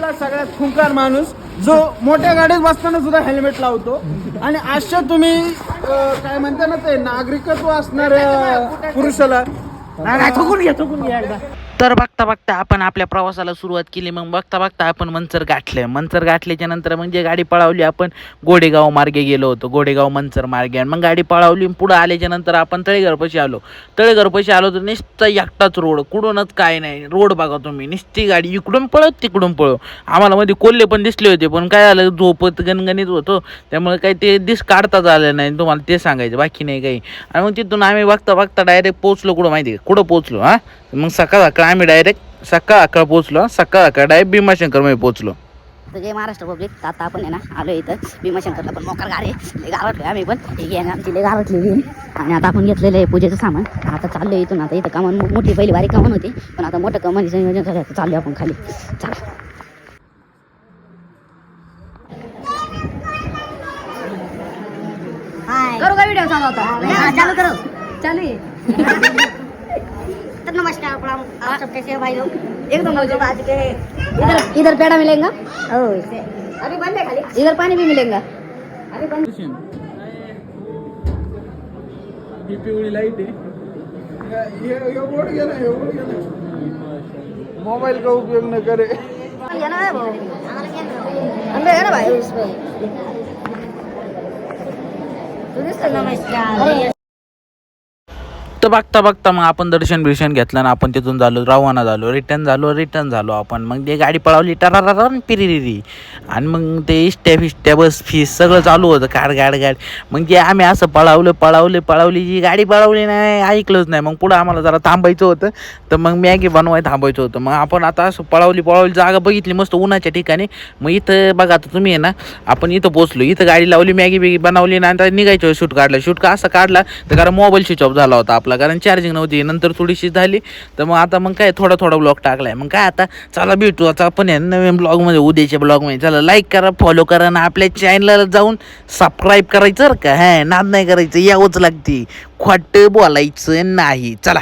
मधला सगळ्यात खुंकार माणूस जो मोठ्या गाडीत बसताना सुद्धा हेल्मेट लावतो आणि अशा तुम्ही काय म्हणता ना ते नागरिकत्व असणाऱ्या पुरुषाला थकून घ्या एकदा. तर बघता बघता आपण आपल्या प्रवासाला सुरुवात केली. मग बघता बघता आपण मंचर गाठल्याच्या नंतर मग जे गाडी पळावली आपण गोडेगाव मार्गे गेलो होतो, गोडेगाव मंचर मार्गे. आणि मग गाडी पळावली पुढं आल्याच्या नंतर आपण तळेघरपाशी आलो तर नुसता एकटाच रोड, कुठूनच काय नाही. रोड बघा तुम्ही, नुसती गाडी इकडून पळत तिकडून पळव. आम्हाला मध्ये कोल्हे पण दिसले होते, पण काय झालं झोपत गणगणित होतो त्यामुळे काही ते काढताच आलं नाही, तुम्हाला ते सांगायचं बाकी नाही काही. आणि मग तिथून आम्ही बघता बघता डायरेक्ट पोहोचलो कुठं माहिती आहे, कुठं पोहोचलो मग सकाळ आम्ही डायरेक्ट सकाळ पोहोचलो. डायरेक्ट भीमाशंकरमध्ये पोहोचलो. तर जय महाराष्ट्र पब्लिक. आता आपण आहे ना आलो इथं भीमाशंकरला, पण मोकार गाडी लय गावातले आम्ही पण ही आमची लय गावातली. आणि आता आपण घेतलेलं आहे पूजेचं सामान. आता चाललो इथून. आता इथं कमान मोठी पहिली बारीक कमान होती, पण आता मोठं कमानीचं नियोजन करायचं चाललो आपण खाली. चला करू का व्हिडिओ चालू होता? चालू करो, चालू. तो नमस्कार प्रणाम आप सब कैसे हो भाई लोग? एकदम मौज आज के इधर पेड़ा मिलेगा। अभी बंद है खाली, इधर पानी भी मिलेगा अभी बंद. ही पिवळी लाईट आहे. मोबाइल का उपयोग न करे. ये ना है वो अंदर है ना भाई उसमें. नमस्कार. तर बघता बघता मग आपण दर्शन घेतलं ना आपण तिथून रवाना झालो, रिटर्न झालो आपण. मग ते गाडी पळावली टरारन पिरिरी. आणि मग ते इस्ट्या बस फीस सगळं चालू होतं गाड. मग जे आम्ही असं पळावली जी गाडी पळावली नाही, ऐकलंच नाही. मग पुढं आम्हाला जरा थांबायचं होतं, तर मग मॅगी बनवायला थांबायचं होतं. मग आपण आता असं पळावली जागा बघितली मस्त उन्हाच्या ठिकाणी. मग इथं बघा आता तुम्ही आहे ना, आपण इथं पोचलो, इथं गाडी लावली, मॅगी बनवली ना, आता निघायचं शूट असं काढला तर कारण मोबाईल स्विच ऑफ झाला होता आपला, कारण चार्जिंग नव्हती. नंतर थोडीशी झाली तर मग आता मग काय थोडा ब्लॉग टाकलाय. मग काय आता चला भेटू आता आपण नवीन ब्लॉगमध्ये, उद्याच्या ब्लॉगमध्ये. चला लाईक करा, फॉलो करा ना आपल्या चॅनलला जाऊन सबस्क्राईब करायचं का. नाद नाही करायचं, यावंच लागते, खोटं बोलायचं नाही. चला.